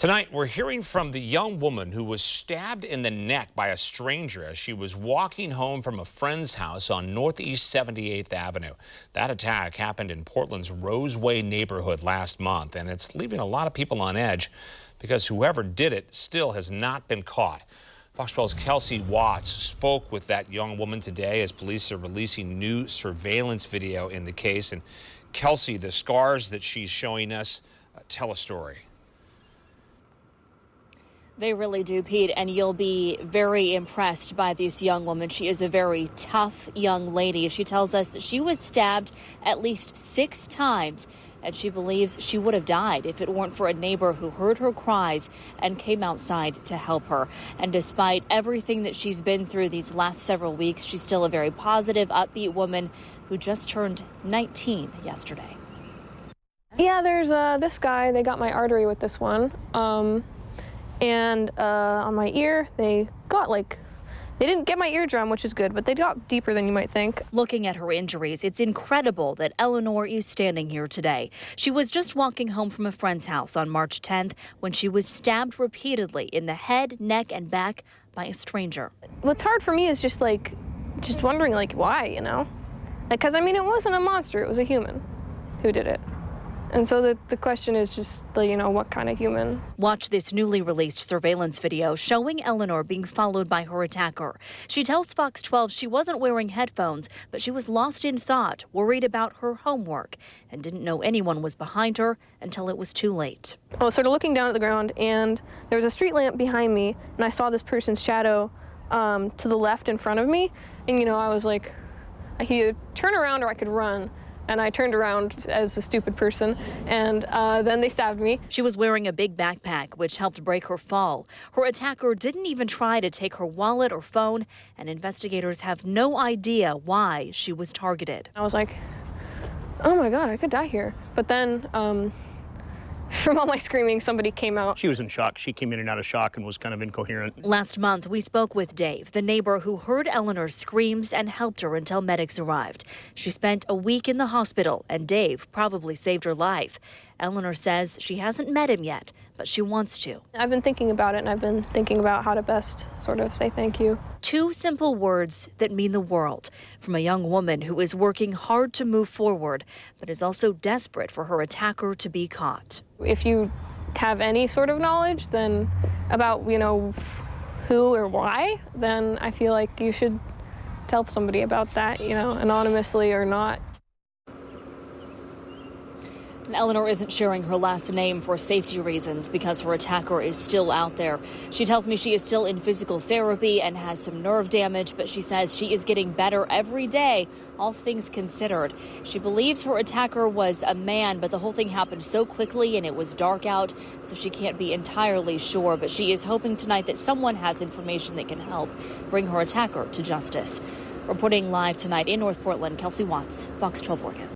Tonight, we're hearing from the young woman who was stabbed in the neck by a stranger as she was walking home from a friend's house on Northeast 78th Avenue. That attack happened in Portland's Roseway neighborhood last month, and it's leaving a lot of people on edge because whoever did it still has not been caught. Fox 12's Kelsey Watts spoke with that young woman today as police are releasing new surveillance video in the case. And Kelsey, the scars that she's showing us tell a story. They really do, Pete, and you'll be very impressed by this young woman. She is a very tough young lady. She tells us that she was stabbed at least 6 times, and she believes she would have died if it weren't for a neighbor who heard her cries and came outside to help her. And despite everything that she's been through these last several weeks, she's still a very positive, upbeat woman who just turned 19 yesterday. Yeah, there's this guy. They got my artery with this one. And on my ear, they didn't get my eardrum, which is good, but they got deeper than you might think. Looking at her injuries, it's incredible that Eleanor is standing here today. She was just walking home from a friend's house on March 10th when she was stabbed repeatedly in the head, neck, and back by a stranger. What's hard for me is just wondering, why, Because, I mean, it wasn't a monster, it was a human who did it. And so the question is just, what kind of human? Watch this newly released surveillance video showing Eleanor being followed by her attacker. She tells Fox 12 she wasn't wearing headphones, but she was lost in thought, worried about her homework, and didn't know anyone was behind her until it was too late. I was sort of looking down at the ground, and there was a street lamp behind me, and I saw this person's shadow to the left in front of me. And, I was like, I could either turn around or I could run. And I turned around as a stupid person, and then they stabbed me. She was wearing a big backpack, which helped break her fall. Her attacker didn't even try to take her wallet or phone, and investigators have no idea why she was targeted. I was like, oh my God, I could die here. But then, from all my screaming, somebody came out. She was in shock. She came in and out of shock and was kind of incoherent. Last month, we spoke with Dave, the neighbor who heard Eleanor's screams and helped her until medics arrived. She spent a week in the hospital, and Dave probably saved her life. Eleanor says she hasn't met him yet, but she wants to. I've been thinking about it, and I've been thinking about how to best sort of say thank you. 2 simple words that mean the world from a young woman who is working hard to move forward, but is also desperate for her attacker to be caught. If you have any sort of knowledge then about, who or why, then I feel like you should tell somebody about that, anonymously or not. Eleanor isn't sharing her last name for safety reasons because her attacker is still out there. She tells me she is still in physical therapy and has some nerve damage, but she says she is getting better every day, all things considered. She believes her attacker was a man, but the whole thing happened so quickly and it was dark out, so she can't be entirely sure. But she is hoping tonight that someone has information that can help bring her attacker to justice. Reporting live tonight in North Portland, Kelsey Watts, Fox 12 Oregon.